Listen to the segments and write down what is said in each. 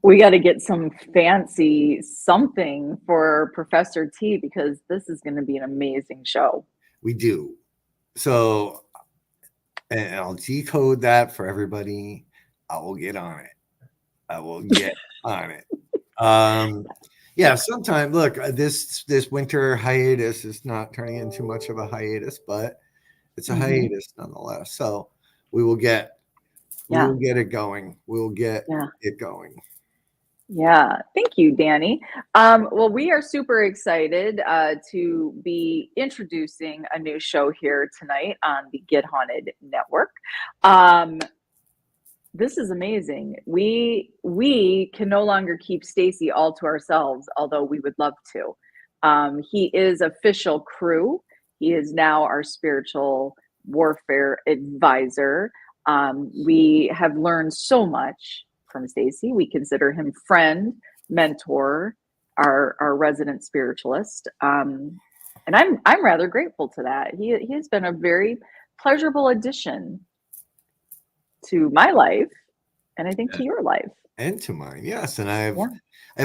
We got to get some fancy something for Professor T, because this is going to be an amazing show. We do. So, and I'll decode that for everybody. I will get on it. I will get on it. Yeah, sometime. Look, this winter hiatus is not turning into much of a hiatus, but it's a hiatus nonetheless. So we will get it going. We'll get it going. Yeah, thank you, Danny. Well, we are super excited to be introducing a new show here tonight on the Get Haunted Network. This is amazing. We can no longer keep Stacey all to ourselves, although we would love to. He is official crew. He is now our spiritual warfare advisor. We have learned so much from Stacey. We consider him friend, mentor, our resident spiritualist. And I'm rather grateful to that. He has been a very pleasurable addition to my life, and I think to your life. And to mine, yes. And I've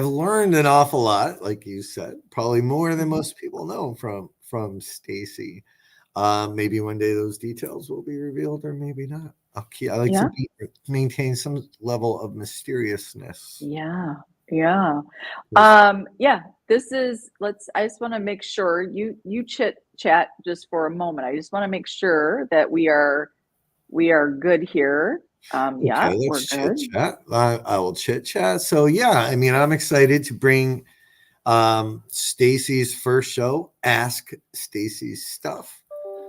learned an awful lot, like you said, probably more than most people know from Stacey. Maybe one day those details will be revealed, or maybe not. I like to maintain some level of mysteriousness. Yeah. This is. I just want to make sure you chit chat just for a moment. I just want to make sure that we are good here. Okay, let's chit chat. I will chit chat. So I mean, I'm excited to bring Stacey's first show, Ask Stacey Stuff.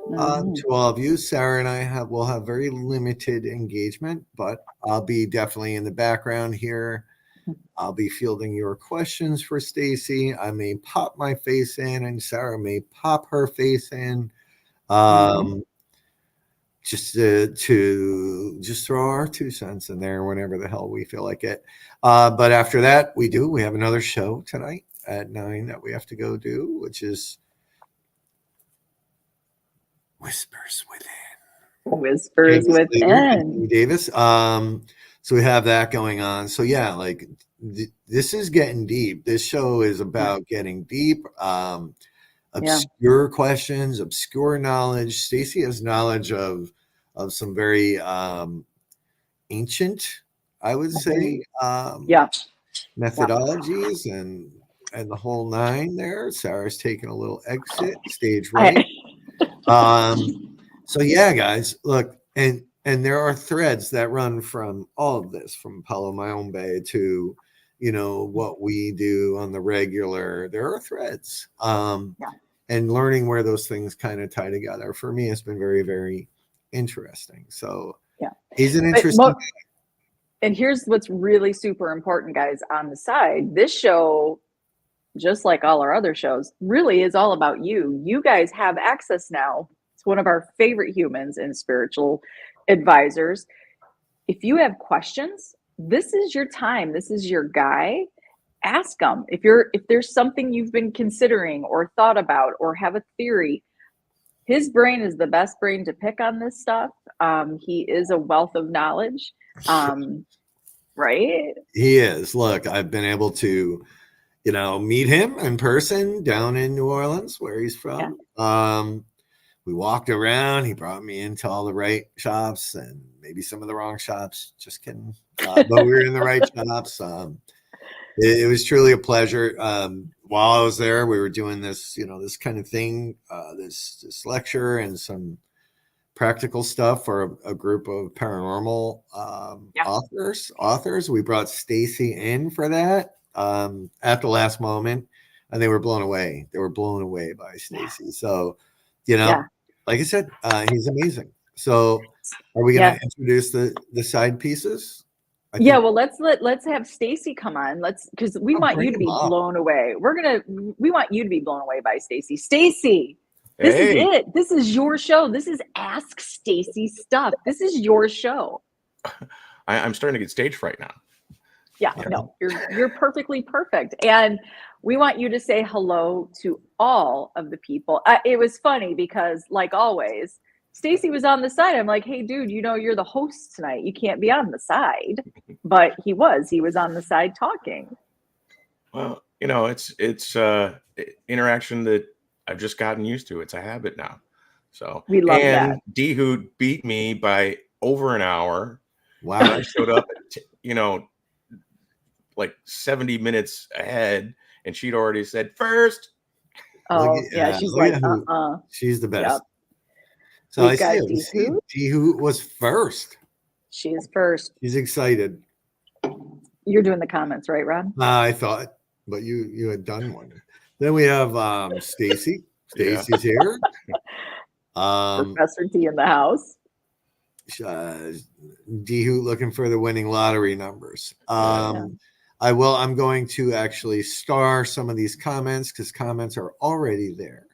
To all of you. Sarah and I will have very limited engagement, but I'll be definitely in the background here. I'll be fielding your questions for Stacey. I may pop my face in, and Sarah may pop her face in. Just to throw our 2 cents in there whenever the hell we feel like it. But after that, we have another show tonight at 9 that we have to go do, which is Whispers Within. Whispers Within. Davis. So we have that going on. So like this is getting deep. This show is about getting deep. Obscure questions, obscure knowledge. Stacey has knowledge of some very ancient, I would say, methodologies and the whole nine there. Sarah's taking a little exit, stage right. So guys, look, and there are threads that run from all of this, from Palo Mayombe to what we do on the regular. There are threads. And learning where those things kind of tie together for me has been very, very interesting. So he's an interesting guy. And here's what's really super important, guys, on the side. This show, just like all our other shows, really is all about you. You guys have access now. It's one of our favorite humans and spiritual advisors. If you have questions, this is your time. This is your guy. Ask them. If there's something you've been considering or thought about or have a theory, his brain is the best brain to pick on this stuff. He is a wealth of knowledge. Right? He is. Look, I've been able to, meet him in person down in New Orleans, where he's from. We walked around. He brought me into all the right shops and maybe some of the wrong shops. Just kidding. But we were in the right shops. It was truly a pleasure. While I was there, we were doing this, this kind of thing, this lecture and some practical stuff for a group of paranormal authors. We brought Stacey in for that at the last moment, and they were blown away. They were blown away by Stacey. So, like I said, he's amazing. So, are we going to introduce the side pieces? Well, let's have Stacey come on. Because we want you to be blown away. We want you to be blown away by Stacey. Stacey, this is it. This is your show. This is Ask Stacey Stuff. This is your show. I'm starting to get stage fright now. No, you're perfectly perfect. And we want you to say hello to all of the people. It was funny because, like always, Stacey was on the side. I'm like, hey, dude, you're the host tonight. You can't be on the side. but he was on the side talking. Well, it's interaction that I've just gotten used to. It's a habit now. So We love that. and D-Hoot beat me by over an hour. Wow. And I showed up at, like 70 minutes ahead, and she'd already said first. Oh, yeah, she's like, She's the best. Yep. So We've I got see D-Hoot was first. She is first. She's excited. You're doing the comments, right, Rob? I thought, but you had done one. Then we have Stacey. Stacey's here. Professor D in the house. D-Hoot looking for the winning lottery numbers. I'm going to actually star some of these comments because comments are already there.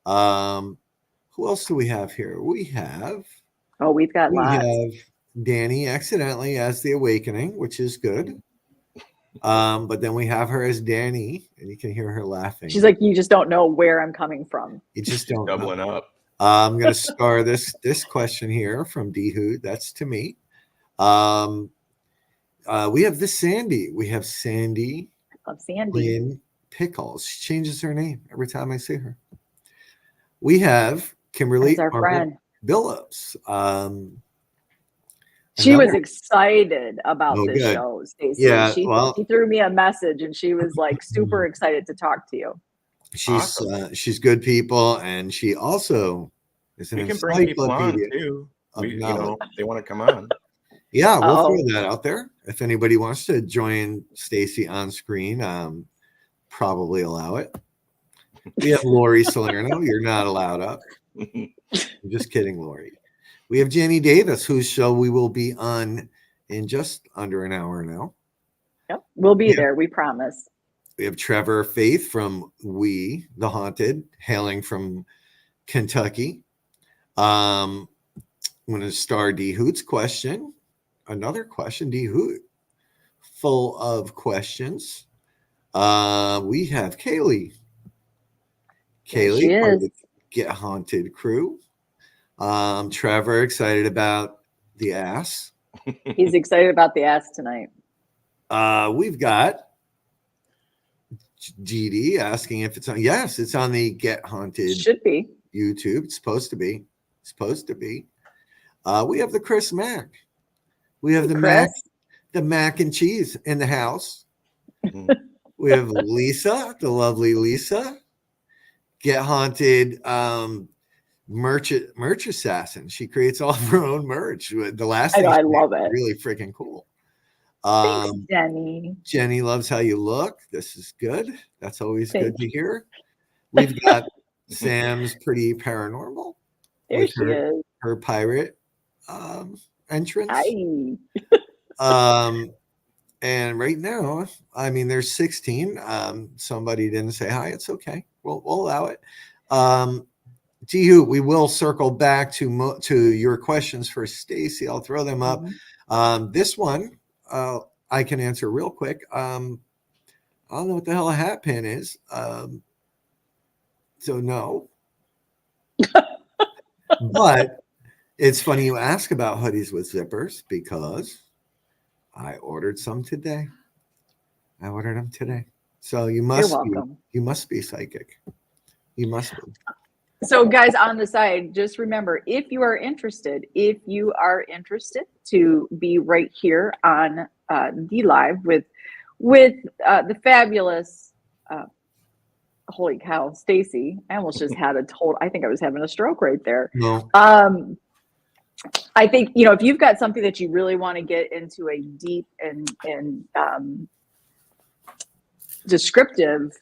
Who else do we have here? We've got lots. Have Danny accidentally as the awakening, which is good. But then we have her as Danny, and you can hear her laughing. She's like, you just don't know where I'm coming from. You just don't doubling know. Up. I'm going to star this question here from D-Hoot. That's to me. We have Sandy. We have Sandy. I love Sandy. In Pickles. She changes her name every time I see her. We have Kimberly Billups. She was excited about this show, Stacey. Yeah, she threw me a message and she was like super excited to talk to you. She's good people, and she also is an encyclopedia too. They want to come on. Yeah, we'll throw that out there. If anybody wants to join Stacey on screen, probably allow it. We have Lori Salerno. You're not allowed up. I'm just kidding, Lori. We have Jenny Davis, whose show we will be on in just under an hour now. Yep, we'll be there. We promise. We have Trevor Faith from We the Haunted, hailing from Kentucky. I'm going to star D-Hoot's question. Another question, D-Hoot. Full of questions. We have Kaylee. Kaylee, part of the Get Haunted crew. Trevor excited about the ass. He's excited about the ass tonight. We've got GD asking if it's on. Yes, it's on the Get Haunted. Should be YouTube. It's supposed to be. We have the Chris Mack. We have the mac and cheese in the house. We have Lisa, the lovely Lisa. Get Haunted merch assassin. She creates all of her own merch. The last thing I love it. Really freaking cool. Thanks, Jenny. Jenny loves how you look. This is good. That's always good to hear. We've got Sam's Pretty Paranormal. There she is. Her pirate entrance. Hi. And right now, I mean, there's 16. Somebody didn't say hi. It's okay. We'll allow it. D-Hoot, we will circle back to your questions for Stacey. I'll throw them up. This one I can answer real quick. I don't know what the hell a hat pin is. So no. But it's funny you ask about hoodies with zippers because I ordered some today. I ordered them today. So you must be psychic. You must be. So guys on the side, just remember, if you are interested to be right here on the live with the fabulous holy cow, Stacey. I almost just had I think I was having a stroke right there. No. I think, if you've got something that you really want to get into a deep and descriptive,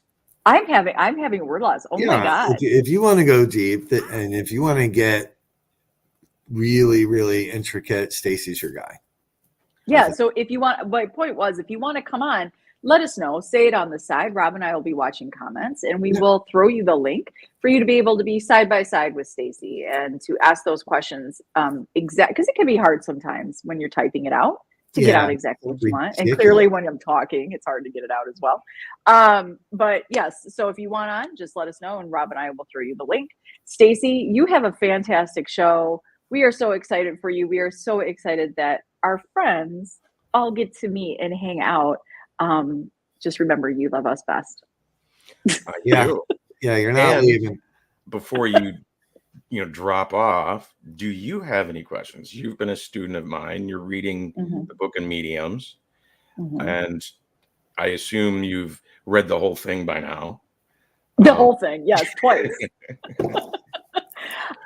I'm having word loss. Oh my God. If you want to go deep and if you want to get really, really intricate, Stacey's your guy. Yeah. So if you want, my point was, if you want to come on, let us know. Say it on the side. Rob and I will be watching comments, and we will throw you the link for you to be able to be side by side with Stacey and to ask those questions. Because it can be hard sometimes when you're typing it out to get out exactly what you want. And clearly, when I'm talking, it's hard to get it out as well. But yes, so if you want on, just let us know, and Rob and I will throw you the link. Stacey, you have a fantastic show. We are so excited for you. We are so excited that our friends all get to meet and hang out, just remember you love us best. Yeah. Do. Yeah, you're not And leaving. before you drop off, do you have any questions? You've been a student of mine. You're reading the book in Mediums, and I assume you've read the whole thing by now. The whole thing, yes, twice.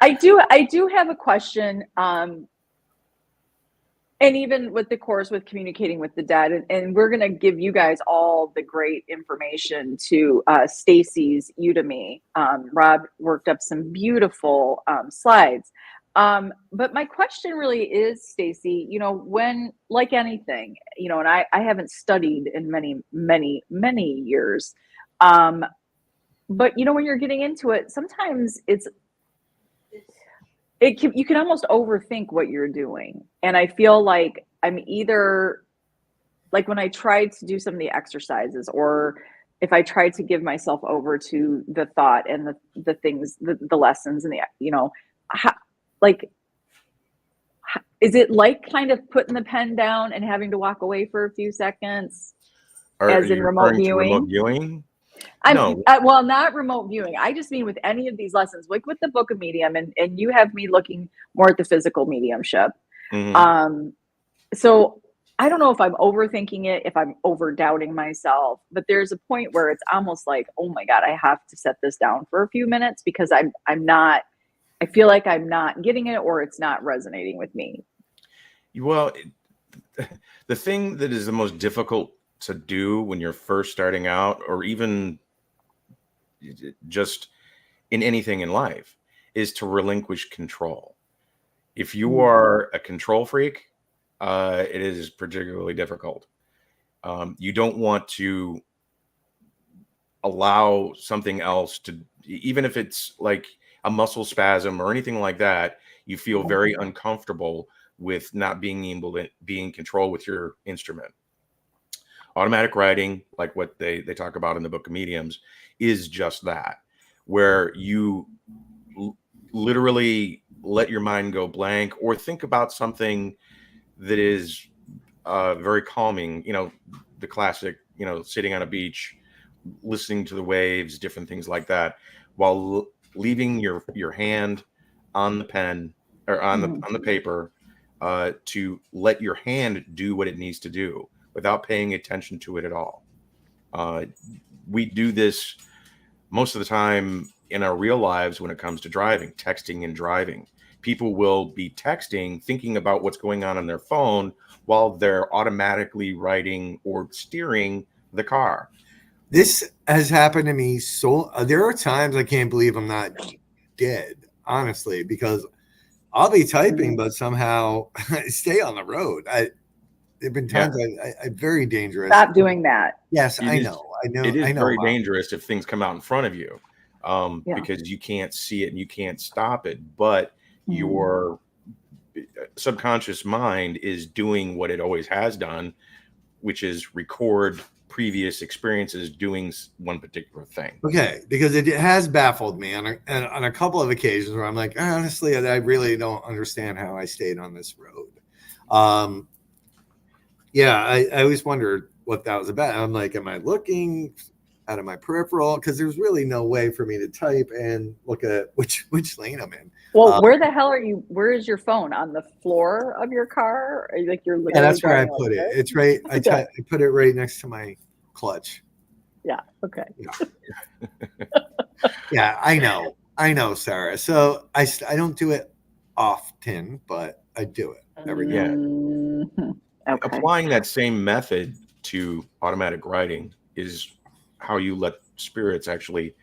I do have a question. And even with the course with communicating with the dead, and we're going to give you guys all the great information to Stacey's Udemy. Rob worked up some beautiful slides. But my question really is, Stacey, when, like anything, and I haven't studied in many years. But when you're getting into it, sometimes you can almost overthink what you're doing. And I feel like I'm either, like when I tried to do some of the exercises, or if I tried to give myself over to the thought and the things, the lessons, and is it like kind of putting the pen down and having to walk away for a few seconds, as in remote viewing? No. Well, not remote viewing. I just mean with any of these lessons, like with the book of medium, and you have me looking more at the physical mediumship. So I don't know if I'm overthinking it, if I'm over doubting myself, but there's a point where it's almost like, oh my God, I have to set this down for a few minutes, because I feel like I'm not getting it, or it's not resonating with me. Well, the thing that is the most difficult to do when you're first starting out, or even just in anything in life, is to relinquish control. If you are a control freak, it is particularly difficult. You don't want to allow something else to, even if it's like a muscle spasm or anything like that, you feel very uncomfortable with not being able to be in control with your instrument. Automatic writing, like what they talk about in the book of mediums, is just that, where you literally let your mind go blank, or think about something that is very calming. The classic, sitting on a beach, listening to the waves, different things like that, while leaving your hand on the pen, or on the paper, to let your hand do what it needs to do without paying attention to it at all. We do this most of the time in our real lives when it comes to driving, texting and driving. People will be texting, thinking about what's going on their phone, while they're automatically writing or steering the car. This has happened to me. So there are times I can't believe I'm not dead, honestly, because I'll be typing, but somehow I stay on the road. There've been times I'm very dangerous. Stop doing that. Yes, I know. It is very dangerous if things come out in front of you, because you can't see it and you can't stop it. But your subconscious mind is doing what it always has done, which is record previous experiences doing one particular thing. Okay, because it has baffled me on a couple of occasions where I'm like, honestly, I really don't understand how I stayed on this road. I always wondered what that was about. I'm like, am I looking out of my peripheral? Because there's really no way for me to type and look at which lane I'm in. Well, where the hell are you? Where is your phone? On the floor of your car? Are you, like, you're literally that's where I put it. It's right. I put it right next to my clutch. Yeah. Okay. Yeah, I know, Sarah. So I don't do it often, but I do it every day. Okay. Applying that same method to automatic writing is how you let spirits actually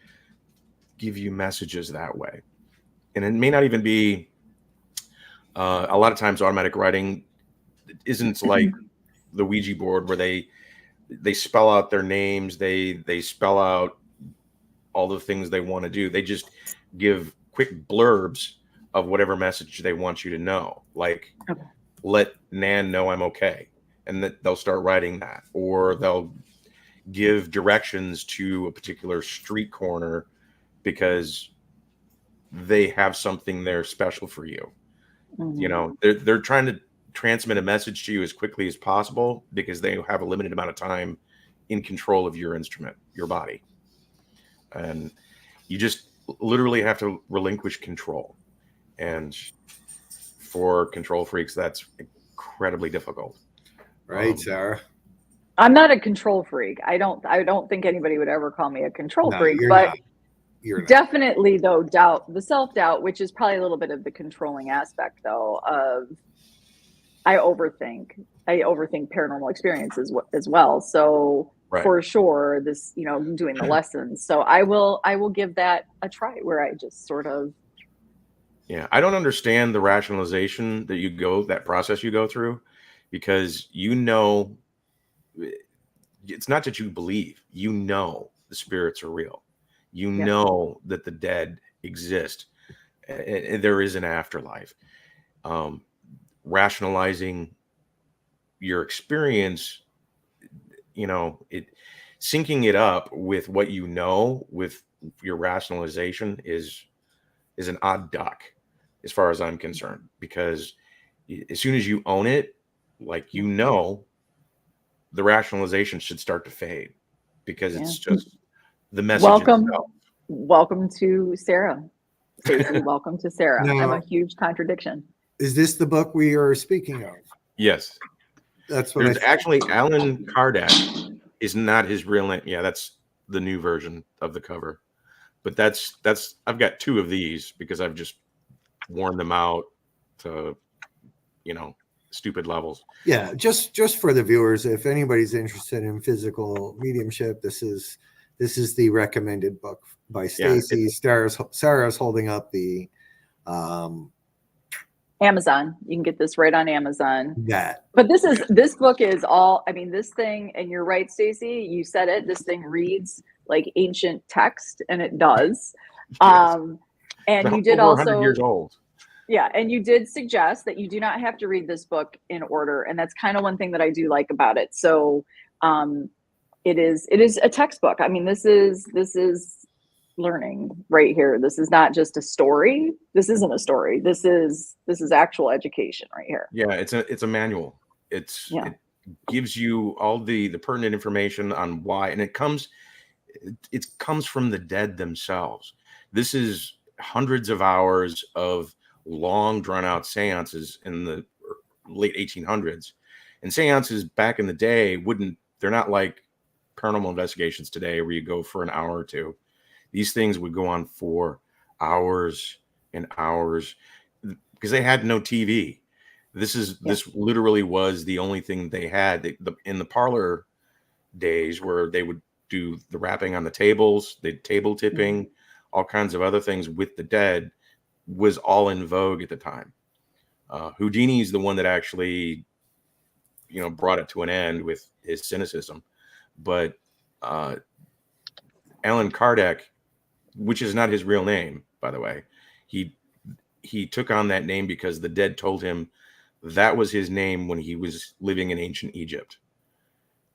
give you messages that way. And it may not even be, a lot of times automatic writing isn't like the Ouija board where they spell out their names, they spell out all the things they want to do. They just give quick blurbs of whatever message they want you to know, like, let Nan know I'm okay, and that they'll start writing that, or they'll give directions to a particular street corner because they have something there special for you. They're trying to transmit a message to you as quickly as possible because they have a limited amount of time in control of your instrument, your body. And you just literally have to relinquish control. And for control freaks, that's incredibly difficult. Right, Sarah? I'm not a control freak. I don't think anybody would ever call me a control freak, but You're definitely though the self-doubt, which is probably a little bit of the controlling aspect though of I overthink paranormal experiences as well. So for sure this, doing the lessons. So I will give that a try where I just sort of. Yeah. I don't understand the rationalization that process you go through, because it's not that you believe, the spirits are real. Know that the dead exist and there is an afterlife. Rationalizing your experience, syncing it up with what with your rationalization is an odd duck as far as I'm concerned, because as soon as you own it, the rationalization should start to fade, because it's just the message itself. Welcome to Sarah. Stacey, welcome to Sarah. Now, I'm a huge contradiction. Is this the book we are speaking of? Yes. That's what There's actually Alan Kardec is not his real name. Yeah, that's the new version of the cover. But that's I've got two of these because I've just worn them out to stupid levels. Yeah, just for the viewers, if anybody's interested in physical mediumship, this is the recommended book by Stacey. Sarah's holding up the Amazon. You can get this right on Amazon. But this book is all, this thing, and you're right, Stacey, you said it, this thing reads like ancient text, and it does. And you did also 100 years old. Yeah, and you did suggest that you do not have to read this book in order, and that's kind of one thing that I do like about it. So it is a textbook. This is learning right here. This is not just a story. This isn't a story. This is actual education right here. Yeah, it's a manual. It gives you all the pertinent information on why, and it comes from the dead themselves. This is hundreds of hours of long drawn out seances in the late 1800s, and seances back in the day they're not like paranormal investigations today where you go for an hour or two. These things would go on for hours and hours because they had no TV. This literally was the only thing they had. In the parlor days where they would do the rapping on the tables, the table tipping, all kinds of other things with the dead was all in vogue at the time. Houdini's the one that actually, brought it to an end with his cynicism. But Alan Kardec, which is not his real name, by the way, he took on that name because the dead told him that was his name when he was living in ancient Egypt.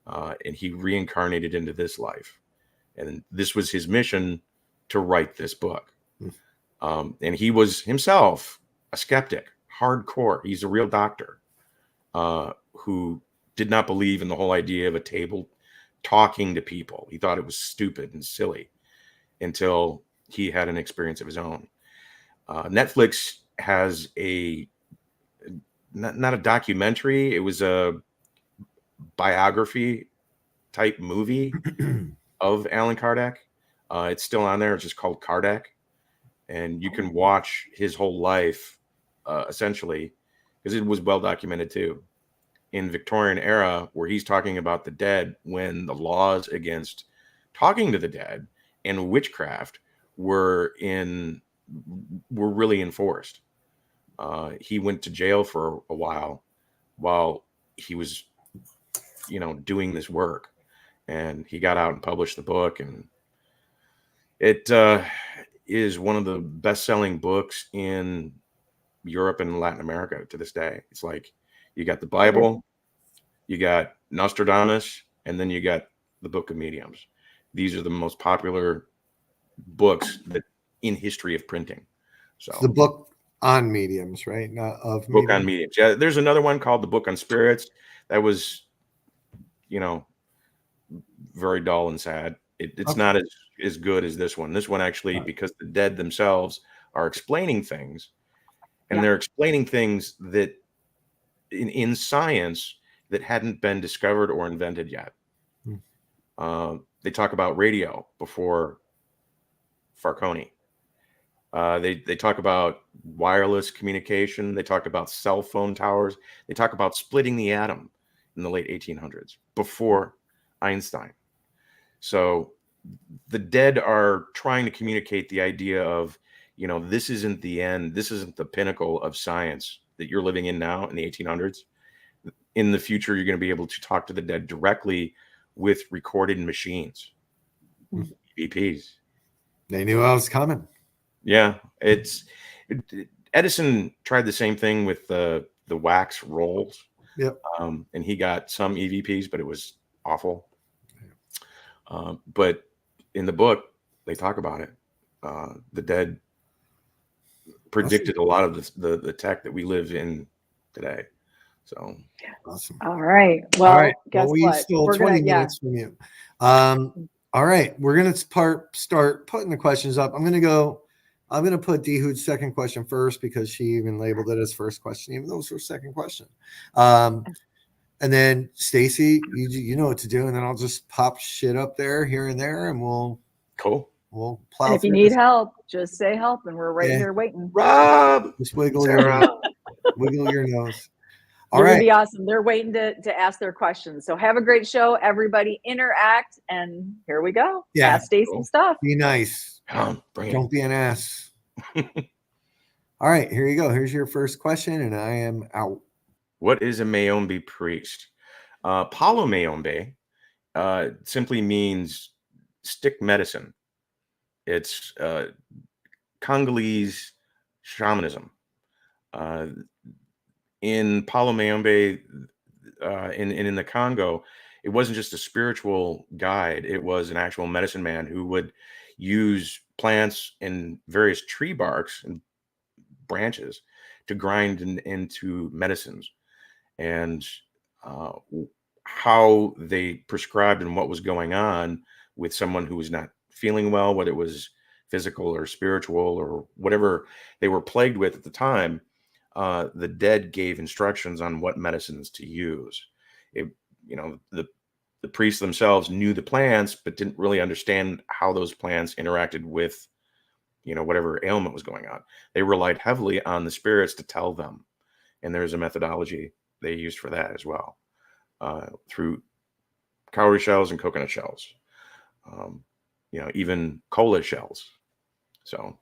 And he reincarnated into this life. And this was his mission to write this book. And he was himself a skeptic, hardcore. He's a real doctor who did not believe in the whole idea of a table talking to people. He thought it was stupid and silly until he had an experience of his own. Netflix has not a documentary. It was a biography type movie of Alan Kardec. It's still on there. It's just called Kardec. And you can watch his whole life, essentially, because it was well documented too, in Victorian era, where he's talking about the dead when the laws against talking to the dead and witchcraft were really enforced. He went to jail for a while he was, doing this work, and he got out and published the book, and it is one of the best-selling books in Europe and Latin America to this day. It's like you got the Bible, you got Nostradamus, and then you got the Book of Mediums. These are the most popular books that in history of printing. So the book on mediums, right? Not of Book on mediums. mediums. Yeah, there's another one called the Book on Spirits that was, very dull and sad. It's Okay. not as good as this one. This one actually, because the dead themselves are explaining things, and Yeah. they're explaining things that in science that hadn't been discovered or invented yet. They talk about radio before Marconi. They talk about wireless communication. They talk about cell phone towers. They talk about splitting the atom in the late 1800s before Einstein. So the dead are trying to communicate the idea of, this isn't the end. This isn't the pinnacle of science that you're living in now in the 1800s. In the future, you're going to be able to talk to the dead directly with recorded machines, EVPs. They knew I was coming. Yeah, Edison tried the same thing with the wax rolls. Yep. And he got some EVPs, but it was awful. But in the book, they talk about it. The dead predicted a lot of the tech that we live in today. So awesome. All right. Well, guess we what? stole 20 minutes from you. All right, we're gonna start putting the questions up. I'm gonna put D-Hood's second question first because she even labeled it as first question, even though it was her second question. And then Stacey, you know what to do, and then I'll just pop shit up there here and there, and we'll plow. And if you need help, just say help, and we're right here waiting. Rob, just wiggle your nose. All They're right. gonna be awesome. They're waiting to ask their questions. So have a great show, everybody. Interact, and here we go. Yeah. Ask Stacey Stuff. Be nice. Don't be an ass. All right, here you go. Here's your first question, and I am out. What is a Mayombe priest? Palo Mayombe simply means stick medicine. It's Congolese shamanism. In Palo Mayombe, in the Congo, it wasn't just a spiritual guide. It was an actual medicine man who would use plants and various tree barks and branches to grind into medicines. And how they prescribed and what was going on with someone who was not feeling well, whether it was physical or spiritual or whatever they were plagued with at the time. The dead gave instructions on what medicines to use. The priests themselves knew the plants, but didn't really understand how those plants interacted with, whatever ailment was going on. They relied heavily on the spirits to tell them. And there's a methodology they used for that as well, through cowrie shells and coconut shells, even cola shells. So,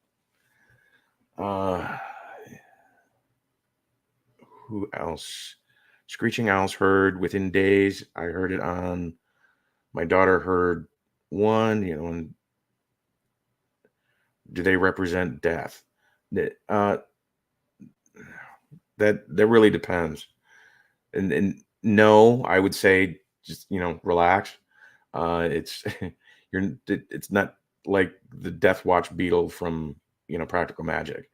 who else? Screeching owls heard within days. I heard it on. My daughter heard one. And do they represent death? That really depends. And no, I would say just relax. It's it's not like the Death Watch beetle from Practical Magic.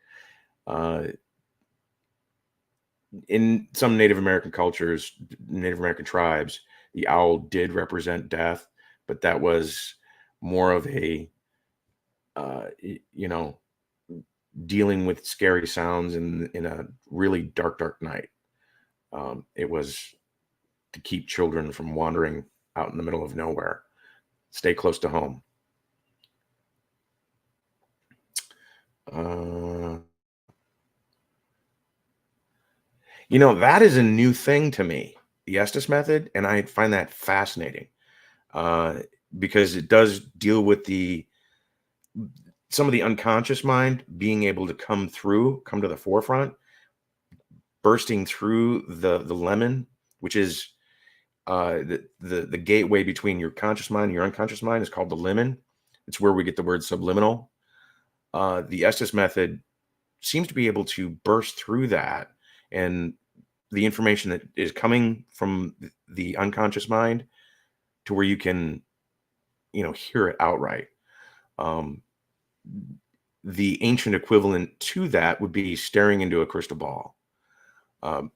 In some Native American cultures, Native American tribes, the owl did represent death, but that was more of a dealing with scary sounds in a really dark night. It was to keep children from wandering out in the middle of nowhere. Stay close to home. That is a new thing to me, the Estes method, and I find that fascinating because it does deal with some of the unconscious mind being able to come to the forefront, bursting through the lemon, which is the gateway between your conscious mind and your unconscious mind, is called the lemon. It's where we get the word subliminal. The Estes method seems to be able to burst through that, and the information that is coming from the unconscious mind to where you can, hear it outright. the ancient equivalent to that would be staring into a crystal ball.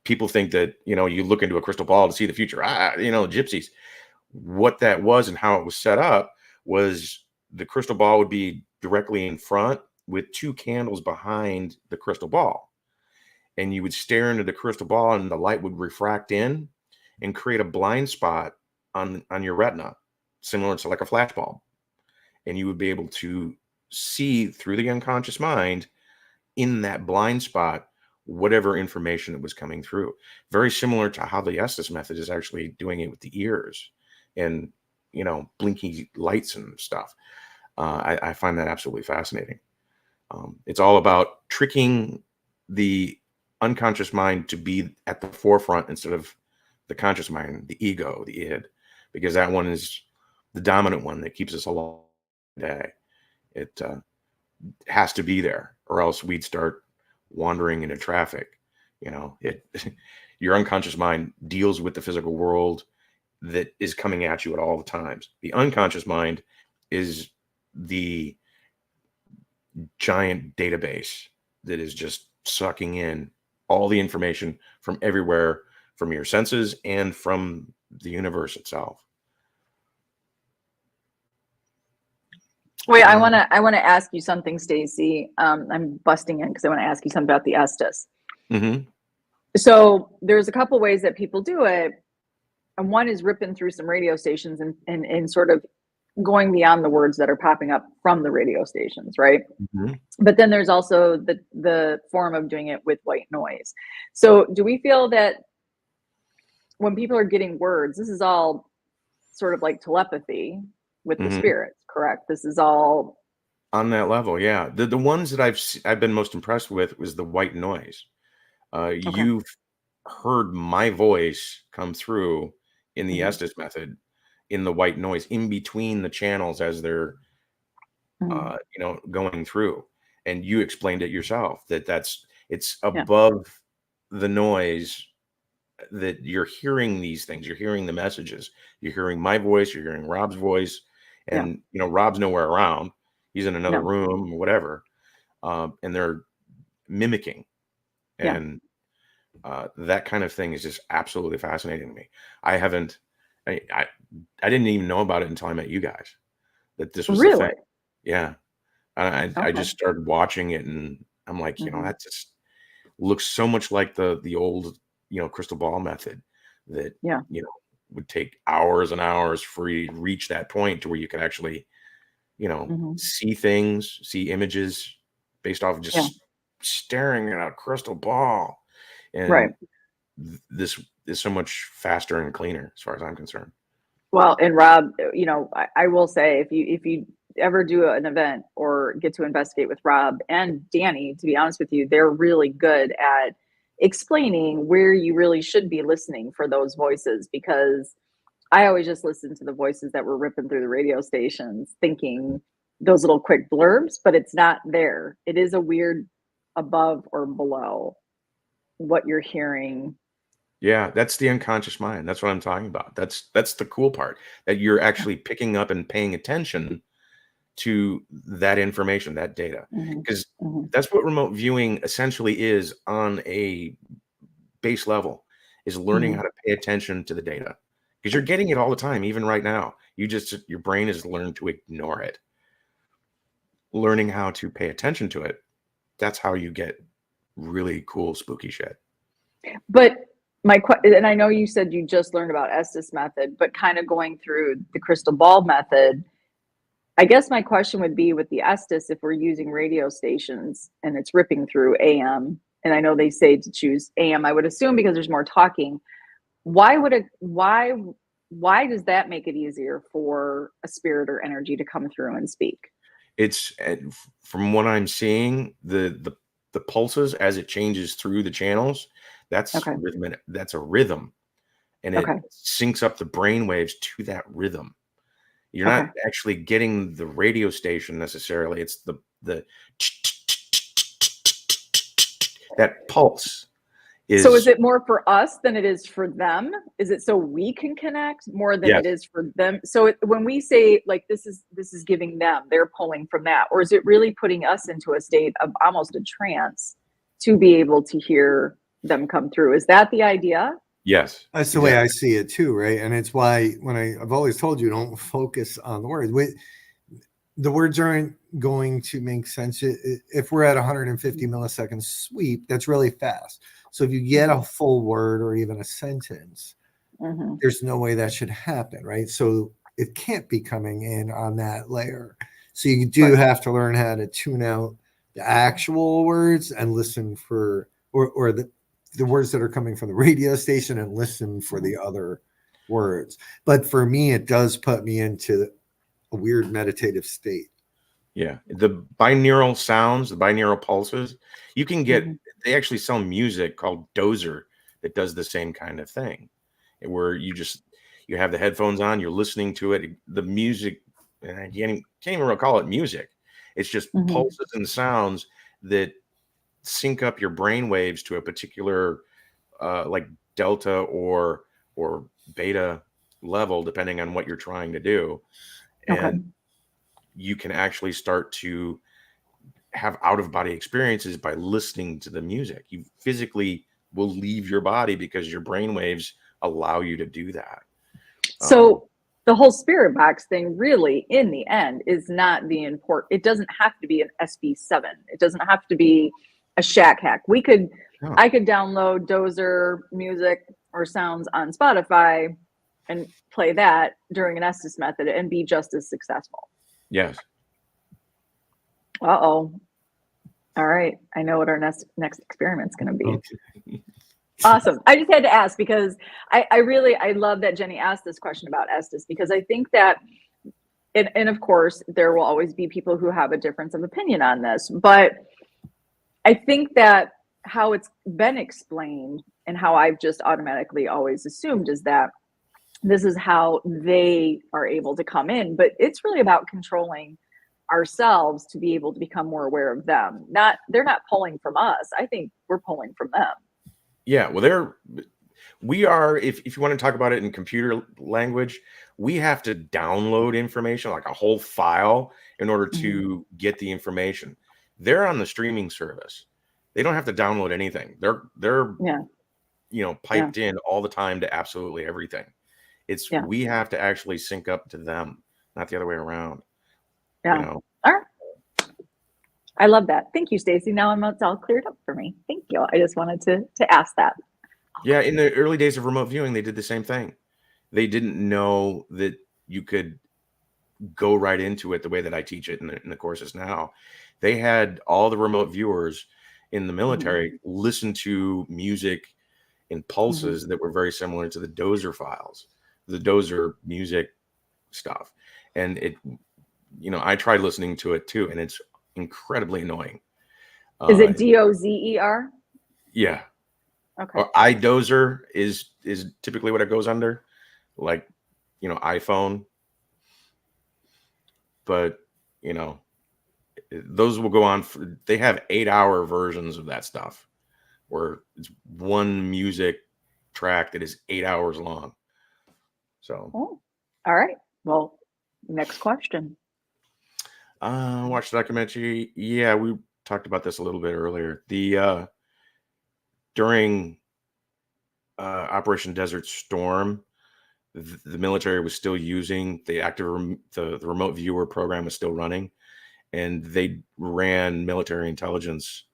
People think that, you look into a crystal ball to see the future. Gypsies. What that was and how it was set up was the crystal ball would be directly in front with two candles behind the crystal ball. And you would stare into the crystal ball and the light would refract in and create a blind spot on your retina, similar to like a flashbulb. And you would be able to see through the unconscious mind in that blind spot whatever information that was coming through. Very similar to how the Estes method is actually doing it with the ears and, blinky lights and stuff. I find that absolutely fascinating. It's all about tricking the unconscious mind to be at the forefront instead of the conscious mind, the ego, the id, because that one is the dominant one that keeps us along today. It has to be there, or else we'd start wandering into traffic. Your unconscious mind deals with the physical world that is coming at you at all the times. The unconscious mind is the giant database that is just sucking in all the information from everywhere, from your senses and from the universe itself. Wait, I want to ask you something, Stacey. I'm busting in because I want to ask you something about the Estes. Mm-hmm. So there's a couple ways that people do it, and one is ripping through some radio stations and sort of going beyond the words that are popping up from the radio stations, right? Mm-hmm. But then there's also the form of doing it with white noise. So do we feel that when people are getting words, this is all sort of like telepathy with the spirits, correct? This is all on that level. Yeah. The ones that I've been most impressed with was the white noise. Okay. You've heard my voice come through in the Estes method in the white noise in between the channels as they're going through, and you explained it yourself it's above the noise that you're hearing these things. You're hearing the messages. You're hearing my voice. You're hearing Rob's voice, and Rob's nowhere around. He's in another room or whatever, and they're mimicking, and that kind of thing is just absolutely fascinating to me. I didn't even know about it until I met you guys, that this was the thing. Yeah. I just started watching it, and I'm like, that just looks so much like the old, crystal ball method that, would take hours and hours for you to reach that point to where you could actually, see things, see images based off of just staring at a crystal ball. And this is so much faster and cleaner as far as I'm concerned. Well, and Rob, I will say, if you ever do an event or get to investigate with Rob and Danny, to be honest with you, they're really good at explaining where you really should be listening for those voices, because I always just listened to the voices that were ripping through the radio stations, thinking those little quick blurbs, but it's not there. It is a weird above or below what you're hearing. Yeah, that's the unconscious mind. That's what I'm talking about. That's the cool part, that you're actually picking up and paying attention to that information, that data, because that's what remote viewing essentially is on a base level, is learning how to pay attention to the data, because you're getting it all the time. Even right now, your brain has learned to ignore it. Learning how to pay attention to it, that's how you get really cool, spooky shit. But and I know you said you just learned about Estes method, but kind of going through the crystal ball method, I guess my question would be, with the Estes, if we're using radio stations and it's ripping through AM, and I know they say to choose AM, I would assume because there's more talking. Why does that make it easier for a spirit or energy to come through and speak? It's, from what I'm seeing, the pulses as it changes through the channels, that's rhythm. That's a rhythm, and it syncs up the brain waves to that rhythm. You're not actually getting the radio station necessarily. It's the that pulse. So is it more for us than it is for them? Is it so we can connect more than it Yes. is for them? So when we say like this is giving them, they're pulling from that, or is it really putting us into a state of almost a trance to be able to hear them come through? Is that the idea? Yes. That's the way I see it too, right? And it's why when I've always told you, don't focus on the words. The words aren't going to make sense. If we're at 150 millisecond sweep, that's really fast. So if you get a full word or even a sentence, there's no way that should happen, right? So it can't be coming in on that layer. So you do have to learn how to tune out the actual words and listen for, or the words that are coming from the radio station and listen for the other words. But for me, it does put me into a weird meditative state. Yeah. The binaural sounds, the binaural pulses, you can get, they actually sell music called Dozer that does the same kind of thing, where you have the headphones on, you're listening to it. The music, and you can't even really call it music. It's just pulses and sounds that sync up your brain waves to a particular like delta or beta level, depending on what you're trying to do. And you can actually start to have out-of-body experiences by listening to the music. You physically will leave your body because your brain waves allow you to do that. So the whole spirit box thing really in the end is not the important. It doesn't have to be an SB7. It doesn't have to be a shack hack. I could download Dozer music or sounds on Spotify and play that during an Estes method and be just as successful. Yes. All right. I know what our next experiment's going to be. Okay. Awesome. I just had to ask because I love that Jenny asked this question about Estes, because I think that, and of course, there will always be people who have a difference of opinion on this, but I think that how it's been explained and how I've just automatically always assumed is that this is how they are able to come in, but it's really about controlling ourselves to be able to become more aware of them. They're not pulling from us. I think we're pulling from them. Yeah, well, we are, if you want to talk about it in computer language, we have to download information, like a whole file, in order to get the information. They're on the streaming service. They don't have to download anything. They're piped in all the time to absolutely everything. We have to actually sync up to them, not the other way around. Yeah. All right. I love that. Thank you, Stacey. Now it's all cleared up for me. Thank you. I just wanted to ask that. Yeah, in the early days of remote viewing, they did the same thing. They didn't know that you could go right into it the way that I teach it in the courses now. They had all the remote viewers in the military listen to music in pulses that were very similar to the Dozer files, the Dozer music stuff. And I tried listening to it too, and it's incredibly annoying. Is it DOZER? Yeah. Okay. Or iDozer is typically what it goes under, like, iPhone. But, those will go on they have 8-hour versions of that stuff where it's one music track that is 8 hours long. So. Oh, all right. Well, next question. Watch the documentary. Yeah, we talked about this a little bit earlier. During Operation Desert Storm, the military was still using the the remote viewer program was still running, and they ran military intelligence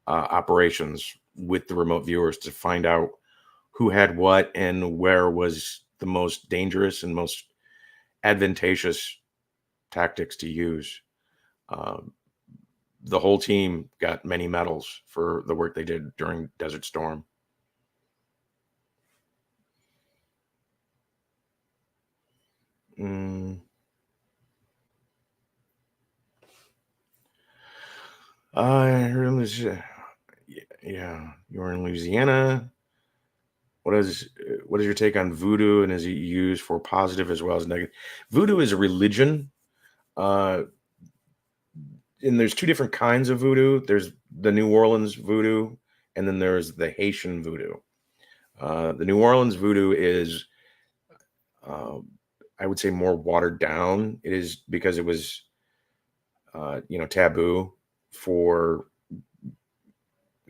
operations with the remote viewers to find out who had what and where was the most dangerous and most advantageous tactics to use. The whole team got many medals for the work they did during Desert Storm. Yeah, you're in Louisiana. What is your take on voodoo, and is it used for positive as well as negative? Voodoo is a religion. And there's two different kinds of voodoo. There's the New Orleans voodoo and then there's the Haitian voodoo. The New Orleans voodoo is, I would say, more watered down. It is because it was, taboo for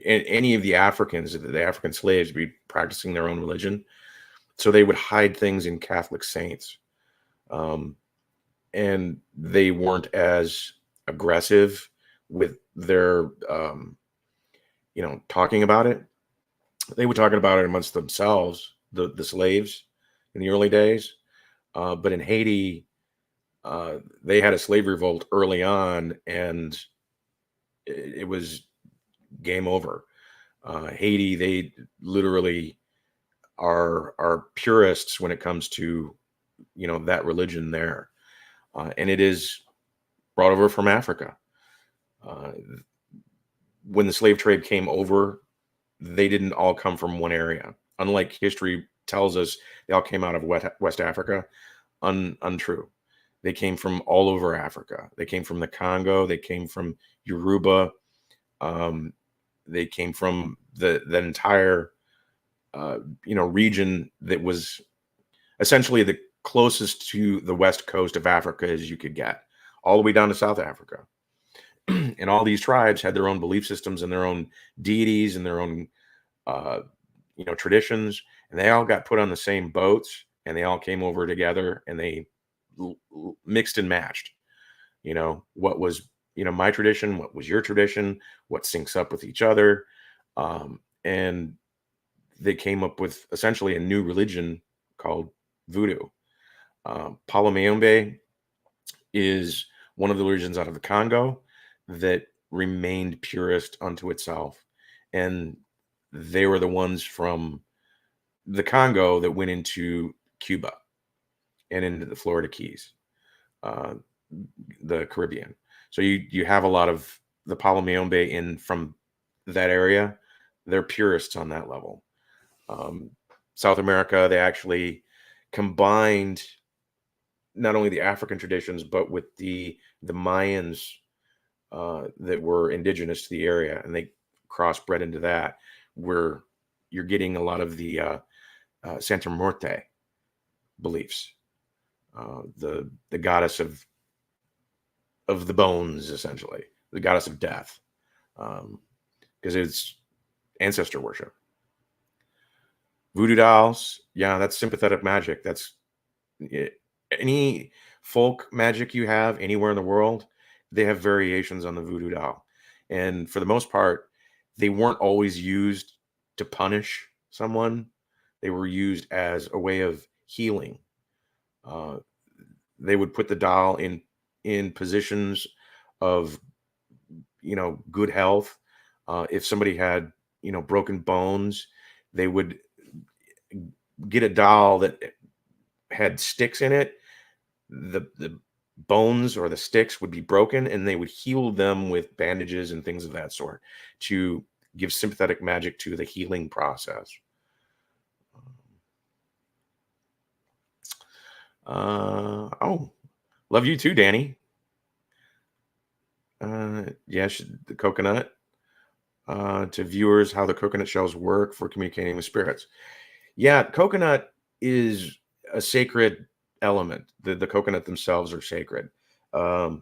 any of the Africans, the African slaves, to be practicing their own religion. So they would hide things in Catholic saints. And they weren't as aggressive with their, talking about it. They were talking about it amongst themselves, the slaves in the early days. But in Haiti, they had a slave revolt early on, and it was game over. Haiti, they literally are purists when it comes to, that religion there. And it is brought over from Africa. When the slave trade came over, they didn't all come from one area. Unlike history tells us they all came out of West Africa. Untrue. They came from all over Africa. They came from the Congo. They came from Yoruba. They came from the entire, region that was essentially the closest to the west coast of Africa as you could get, all the way down to South Africa. And all these tribes had their own belief systems and their own deities and their own, traditions, and they all got put on the same boats, and they all came over together, and they mixed and matched. What was, my tradition, what was your tradition, what syncs up with each other, and they came up with essentially a new religion called voodoo. Palo Mayombe is one of the religions out of the Congo that remained purist unto itself. And they were the ones from the Congo that went into Cuba and into the Florida Keys, the Caribbean. So you have a lot of the Palo Mayombe in from that area. They're purists on that level. South America, they actually combined not only the African traditions, but with the Mayans that were indigenous to the area, and they crossbred into that, where you're getting a lot of the Santa Muerte beliefs, the goddess of the bones, essentially, the goddess of death, because it's ancestor worship. Voodoo dolls, yeah, that's sympathetic magic. That's any folk magic you have anywhere in the world, they have variations on the voodoo doll. And for the most part, they weren't always used to punish someone. They were used as a way of healing. They would put the doll in positions of, good health. If somebody had, broken bones, they would get a doll that had sticks in it. The bones or the sticks would be broken, and they would heal them with bandages and things of that sort to give sympathetic magic to the healing process. Love you too, Danny. The coconut. To viewers, how the coconut shells work for communicating with spirits. Yeah, coconut is a sacred element. The coconut themselves are sacred. The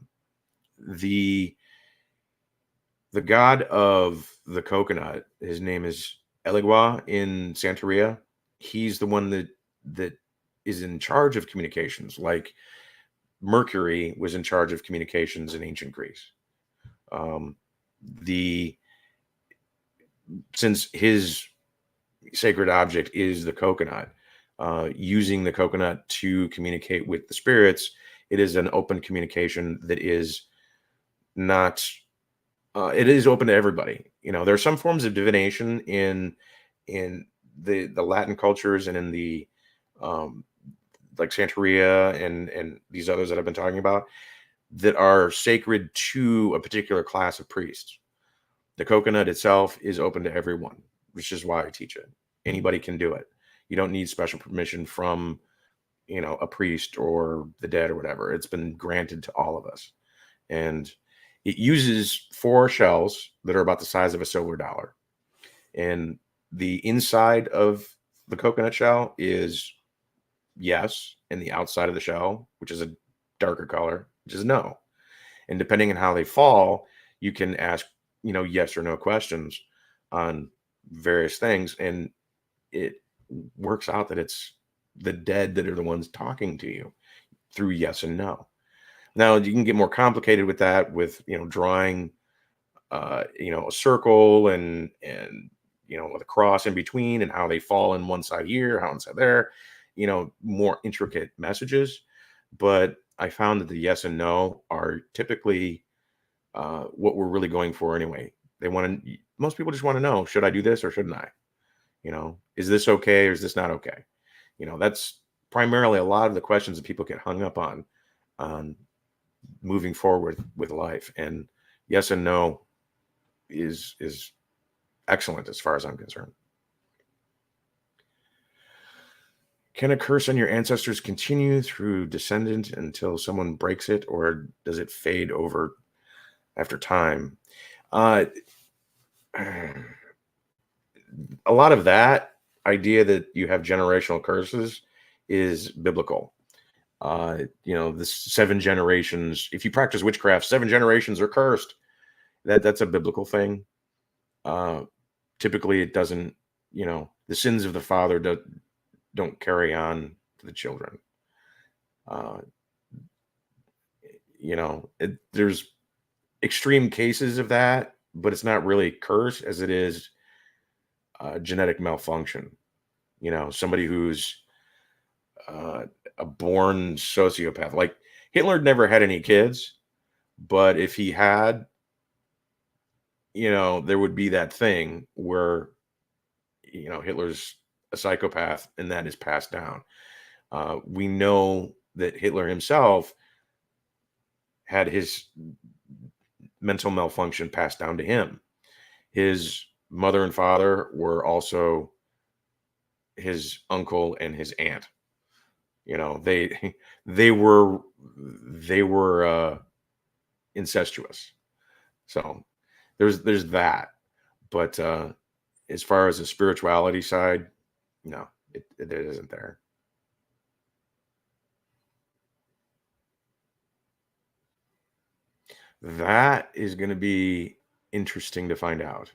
god of the coconut, his name is Eligua in Santeria. He's the one that is in charge of communications, like Mercury was in charge of communications in ancient Greece. Since his sacred object is the coconut, using the coconut to communicate with the spirits, it is an open communication that is not, it is open to everybody. There are some forms of divination in the Latin cultures and in the like Santeria and these others that I've been talking about, that are sacred to a particular class of priests. The coconut itself is open to everyone, which is why I teach it. Anybody can do it. You don't need special permission from, a priest or the dead or whatever. It's been granted to all of us. And it uses 4 shells that are about the size of a silver dollar. And the inside of the coconut shell is yes, and the outside of the shell, which is a darker color, which is no. And depending on how they fall, you can ask, yes or no questions on various things. And it works out that it's the dead that are the ones talking to you through yes and no. Now you can get more complicated with that, with drawing a circle and with a cross in between, and how they fall in one side here, how inside there, more intricate messages. But I found that the yes and no are typically what we're really going for anyway. Most people just want to know, should I do this or shouldn't I? Is this okay or is this not okay? That's primarily a lot of the questions that people get hung up on moving forward with life. And yes and no is excellent as far as I'm concerned. Can a curse on your ancestors continue through descendant until someone breaks it, or does it fade over after time? A lot of that idea that you have generational curses is biblical. The 7 generations, if you practice witchcraft, 7 generations are cursed. That's a biblical thing. Typically it doesn't, the sins of the father don't carry on to the children. There's extreme cases of that, but it's not really curse as it is genetic malfunction. Somebody who's a born sociopath. Like Hitler never had any kids, but if he had, there would be that thing where, Hitler's a psychopath and that is passed down. We know that Hitler himself had his mental malfunction passed down to him. His mother and father were also his uncle and his aunt. They were incestuous. So there's that. But as far as the spirituality side, no, it isn't there. That is going to be interesting to find out.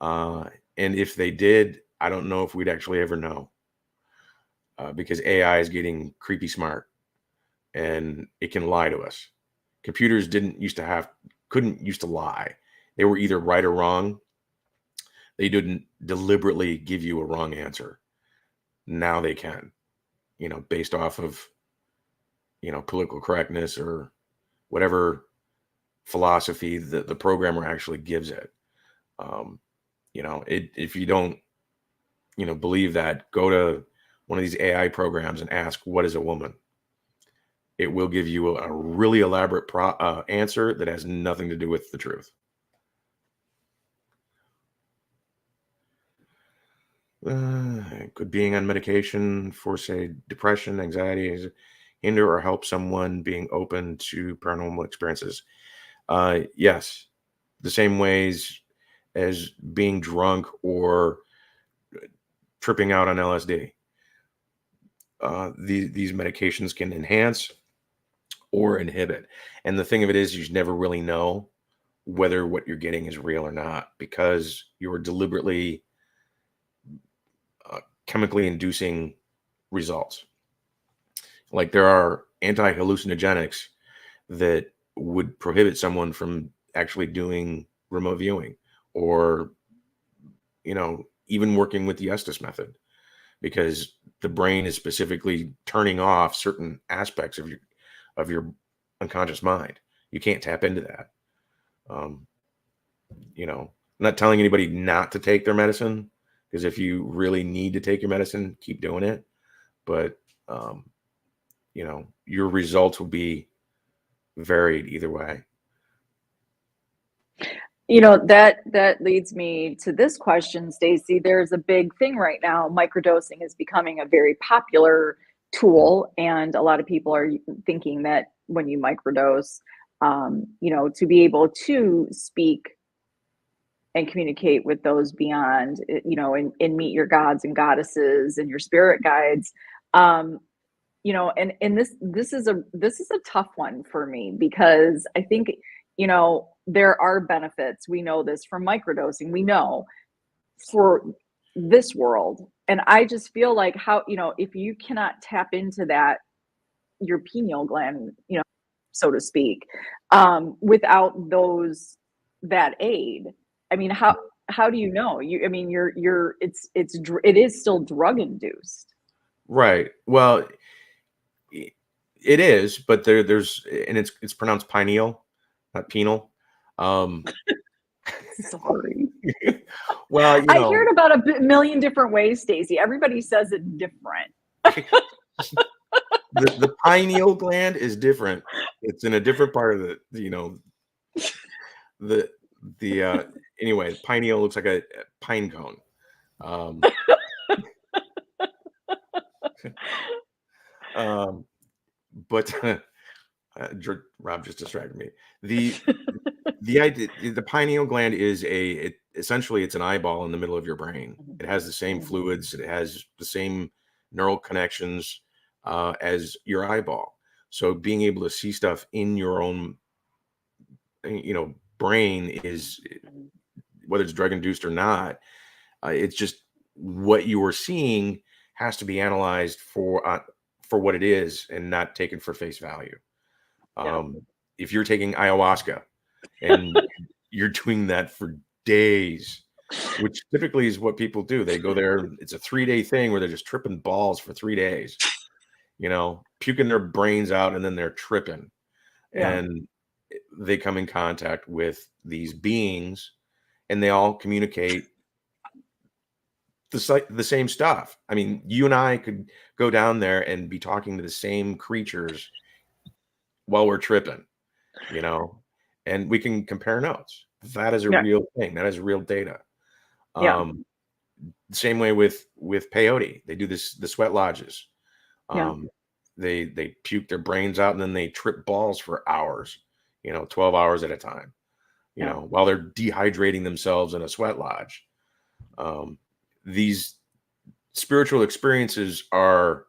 And if they did, I don't know if we'd actually ever know. Because AI is getting creepy smart and it can lie to us. Computers couldn't used to lie. They were either right or wrong. They didn't deliberately give you a wrong answer. Now they can, based off of, political correctness or whatever philosophy that the programmer actually gives it. If you don't, believe that, go to one of these AI programs and ask, what is a woman? It will give you a really elaborate answer that has nothing to do with the truth. Could being on medication for, say, depression, anxiety, hinder or help someone being open to paranormal experiences? Yes, the same ways as being drunk or tripping out on LSD. These medications can enhance or inhibit. And the thing of it is, you never really know whether what you're getting is real or not, because you're deliberately chemically inducing results. Like there are anti-hallucinogenics that would prohibit someone from actually doing remote viewing or, even working with the Estes method, because the brain is specifically turning off certain aspects of your unconscious mind. You can't tap into that. I'm not telling anybody not to take their medicine, because if you really need to take your medicine, keep doing it. But, your results will be varied either way. That leads me to this question, Stacey. There's a big thing right now. Microdosing is becoming a very popular tool, and a lot of people are thinking that when you microdose, to be able to speak and communicate with those beyond, and meet your gods and goddesses and your spirit guides. And this is a tough one for me, because I think, there are benefits. We know this from microdosing. We know for this world. And I just feel like, how, if you cannot tap into that, your pineal gland, so to speak, without that aid. I mean, how do you know? It is still drug induced. Right. Well, it is, but there's, and it's pronounced pineal, not penal. Sorry. Well, I hear it about a million different ways, Stacey. Everybody says it different. the pineal gland is different. It's in a different part of anyway, pineal looks like a pine cone. But Rob just distracted me. The idea, the pineal gland is essentially it's an eyeball in the middle of your brain. It has the same fluids. It has the same neural connections as your eyeball. So being able to see stuff in your own, brain is, whether it's drug induced or not, it's just what you are seeing has to be analyzed for what it is and not taken for face value. If you're taking ayahuasca and you're doing that for days, which typically is what people do, they go there. It's a 3-day thing where they're just tripping balls for 3 days, puking their brains out, and then they're tripping. And they come in contact with these beings, and they all communicate the same stuff. I mean, you and I could go down there and be talking to the same creatures while we're tripping, and we can compare notes. That is a real thing. That is real data. Same way with peyote. They do the sweat lodges. They puke their brains out, and then they trip balls for hours, 12 hours at a time, while they're dehydrating themselves in a sweat lodge. These spiritual experiences are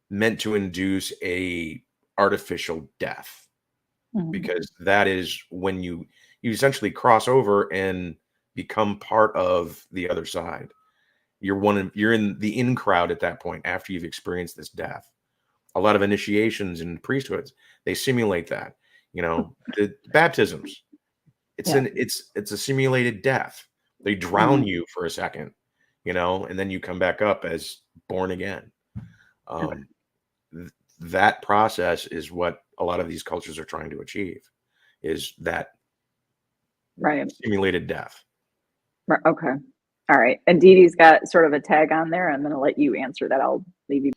meant to induce a artificial death, because that is when you essentially cross over and become part of the other side. You're in the in crowd at that point after you've experienced this death. A lot of initiations and priesthoods, they simulate that. The baptisms, it's a simulated death. They drown you for a second, and then you come back up as born again. That process is what a lot of these cultures are trying to achieve, is that simulated death. Okay. All right. And Dee Dee's got sort of a tag on there. I'm going to let you answer that. I'll leave you.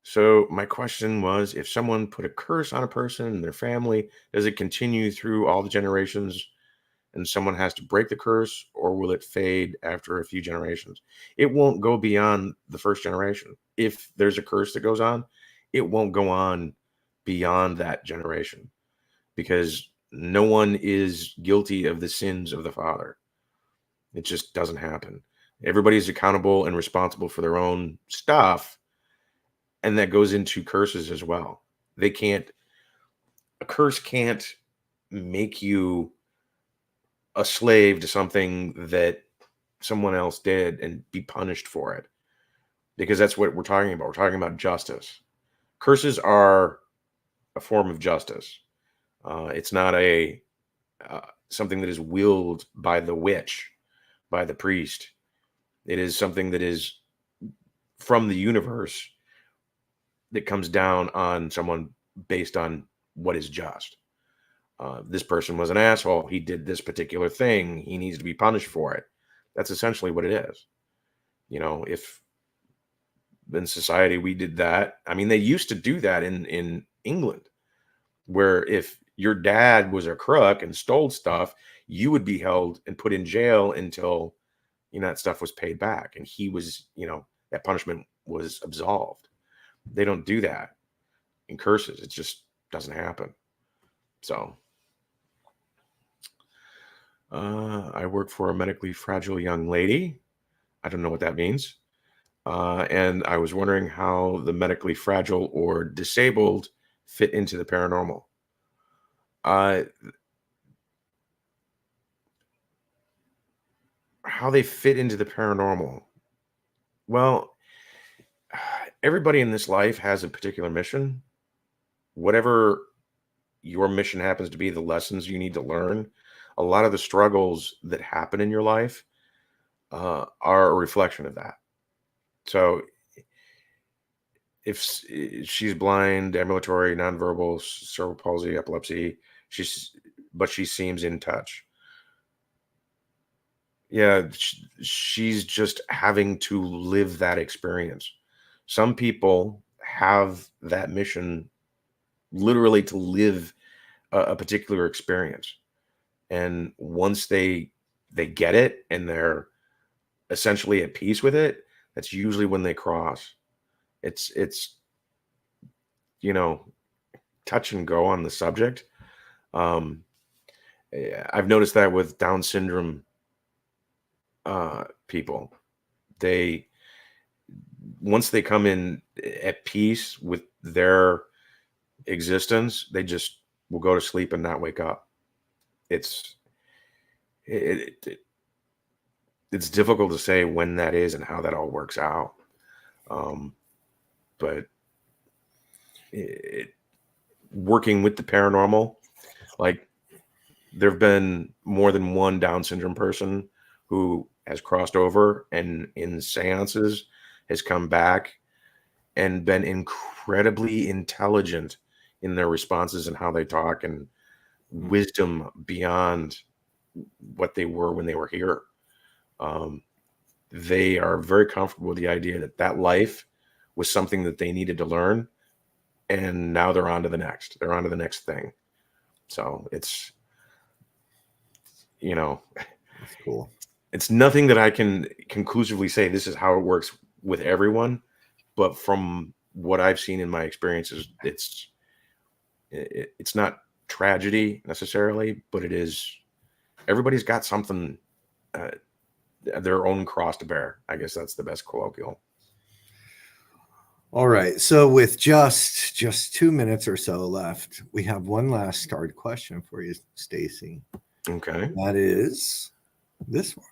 So my question was, if someone put a curse on a person and their family, does it continue through all the generations and someone has to break the curse, or will it fade after a few generations? It won't go beyond the first generation. If there's a curse that goes on, it won't go on beyond that generation, because no one is guilty of the sins of the father. It just doesn't happen. Everybody's accountable and responsible for their own stuff. And that goes into curses as well. A curse can't make you a slave to something that someone else did and be punished for it, because that's what we're talking about. We're talking about justice. Curses are a form of justice. It's not something that is willed by the witch, by the priest. It is something that is from the universe that comes down on someone based on what is just. This person was an asshole. He did this particular thing. He needs to be punished for it. That's essentially what it is. If in society we did that, I mean, they used to do that in England, where if your dad was a crook and stole stuff, you would be held and put in jail until, that stuff was paid back. And he was, that punishment was absolved. They don't do that in curses. It just doesn't happen. So, I work for a medically fragile young lady. I don't know what that means. And I was wondering how the medically fragile or disabled fit into the paranormal. Uh, how they fit into the paranormal. Well, everybody in this life has a particular mission. Whatever your mission happens to be, the lessons you need to learn, a lot of the struggles that happen in your life are a reflection of that. So if she's blind, ambulatory, nonverbal, cerebral palsy, epilepsy, but she seems in touch. Yeah, she's just having to live that experience. Some people have that mission literally to live a particular experience. And once they get it and they're essentially at peace with it, that's usually when they cross. It's you know, touch and go on the subject. Um, I've noticed that with Down syndrome people. They once they come in at peace with their existence, they just will go to sleep and not wake up. It's it's difficult to say when that is and how that all works out. But working with the paranormal, like there have been more than one Down syndrome person who has crossed over and in seances has come back and been incredibly intelligent in their responses and how they talk, and wisdom beyond what they were when they were here. They are very comfortable with the idea that that life was something that they needed to learn, and now they're on to the next. They're on to the next thing. So it's, That's cool. It's nothing that I can conclusively say this is how it works with everyone, but from what I've seen in my experiences, it's not tragedy necessarily, but it is. Everybody's got something, their own cross to bear. I guess that's the best colloquial. All right. So with just 2 minutes or so left, we have one last starred question for you, Stacey. Okay. That is this one.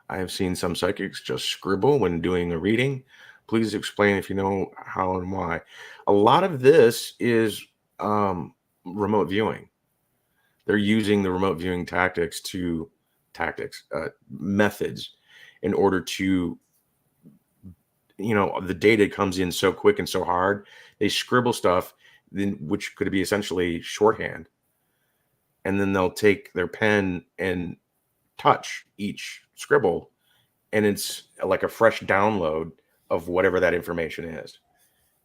I have seen some psychics just scribble when doing a reading. Please explain if you know how and why. A lot of this is remote viewing. They're using the remote viewing methods in order to, the data comes in so quick and so hard. They scribble stuff, which could be essentially shorthand. And then they'll take their pen and touch each scribble, and it's like a fresh download of whatever that information is.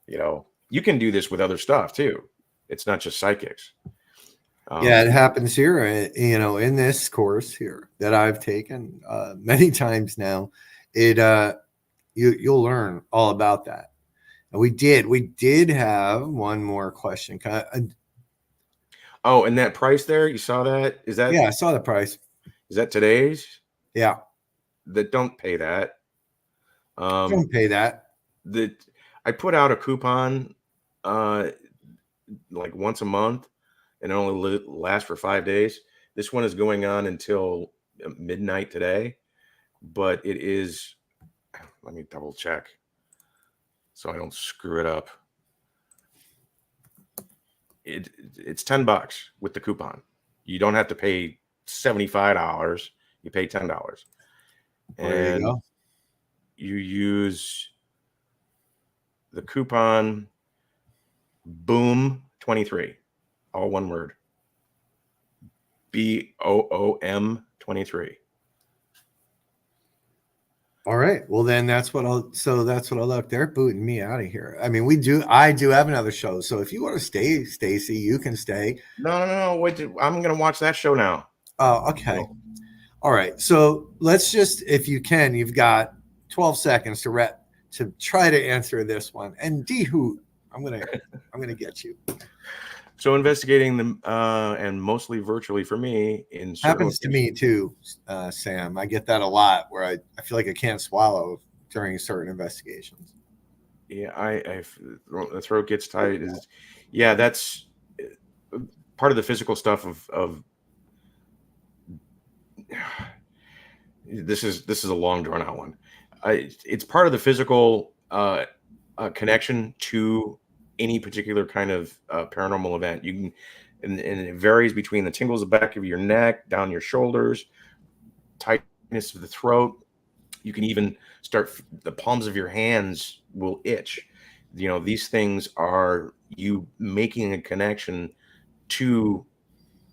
You can do this with other stuff too. It's not just psychics. Yeah, it happens here, in this course here that I've taken many times now. You'll learn all about that. And we did have one more question. Oh, and that price there, you saw that? Is that? Yeah, I saw the price. Is that today's? Yeah. That don't pay that. Don't pay that. I put out a coupon like once a month, and it only lasts for 5 days. This one is going on until midnight today, but it is. Let me double check so I don't screw it up. It's $10 with the coupon. You don't have to pay $75. You pay $10, and you use the coupon BOOM23, all one word. BOOM 23. All right. Well, then that's what I'll look. They're booting me out of here. I mean, I do have another show. So if you want to stay, Stacey, you can stay. No. Wait, I'm going to watch that show now. Oh, okay. All right. So let's just, if you can, you've got 12 seconds to try to answer this one. And D Hoot, I'm going to get you. So investigating them and mostly virtually for me in certain Happens to me too, Sam. I get that a lot where I feel like I can't swallow during certain investigations. Yeah, the throat gets tight. Yeah, that's part of the physical stuff of this is a long drawn out one. It's part of the physical connection to any particular kind of paranormal event. You can, and it varies between the tingles the back of your neck, down your shoulders, tightness of the throat. You can even start, the palms of your hands will itch. You know, these things are you making a connection to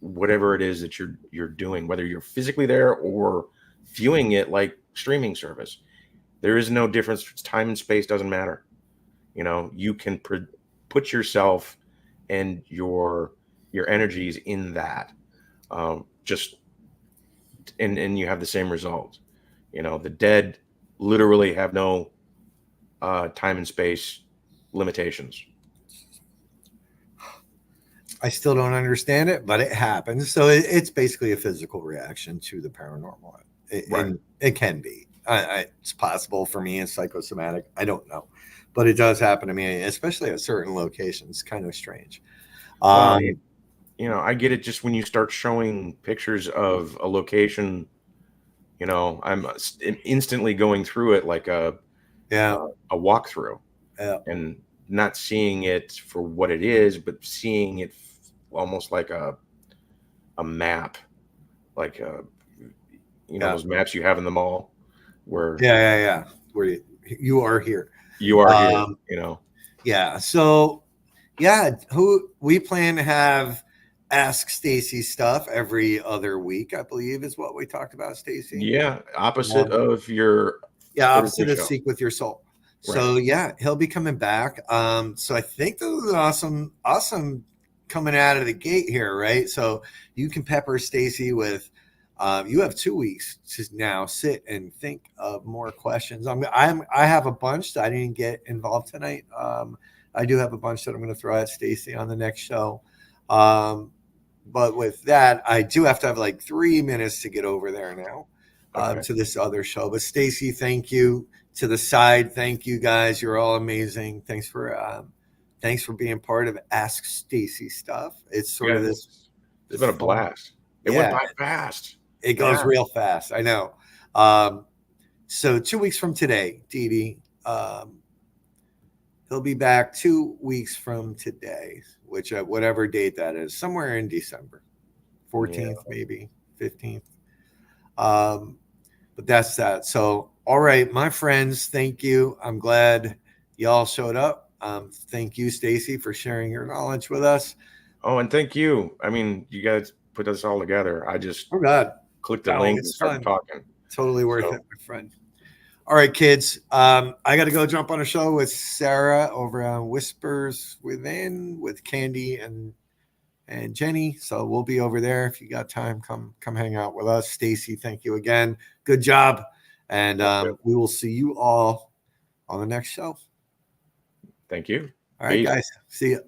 whatever it is that you're doing, whether you're physically there or viewing it like streaming service. There is no difference. Time and space doesn't matter. You know, you can put yourself and your energies in that, just and you have the same result. You know, the dead literally have no time and space limitations. I still don't understand it, but it happens. So it's basically a physical reaction to the paranormal. Right. And it can be. It's possible for me. It's psychosomatic. I don't know. But it does happen to me, especially at certain locations. Kind of strange. You know, I get it just when you start showing pictures of a location, you know, I'm instantly going through it like a walkthrough, and not seeing it for what it is, but seeing it almost like a map, like those maps you have in the mall where where you are here. You are here, you know. Yeah. So who we plan to have Ask Stacey Stuff every other week, I believe is what we talked about, Stacey. Yeah, opposite of your opposite of Seek with Your Soul. So he'll be coming back. So I think this is awesome coming out of the gate here, right? So you can pepper Stacey with you have 2 weeks to now sit and think of more questions. I have a bunch that I didn't get involved tonight. I do have a bunch that I'm going to throw at Stacey on the next show. But with that, I do have to have like 3 minutes to get over there now to this other show. But Stacey, thank you. To the side, thank you guys. You're all amazing. Thanks for being part of Ask Stacey Stuff. It's sort of this. It's been a blast. It went by fast. It goes real fast. I know. So 2 weeks from today, Dee Dee, he'll be back 2 weeks from today, which whatever date that is, somewhere in December, 14th, maybe 15th. But that's that. So, all right, my friends, thank you. I'm glad y'all showed up. Thank you, Stacey, for sharing your knowledge with us. Oh, and thank you. I mean, you guys put this all together. I just clicked the link and started talking. Totally worth it, my friend. All right, kids. I got to go jump on a show with Sarah over on Whispers Within with Candy and Jenny. So we'll be over there. If you got time, come hang out with us. Stacey, thank you again. Good job. And we will see you all on the next show. Thank you. All right, guys. See you.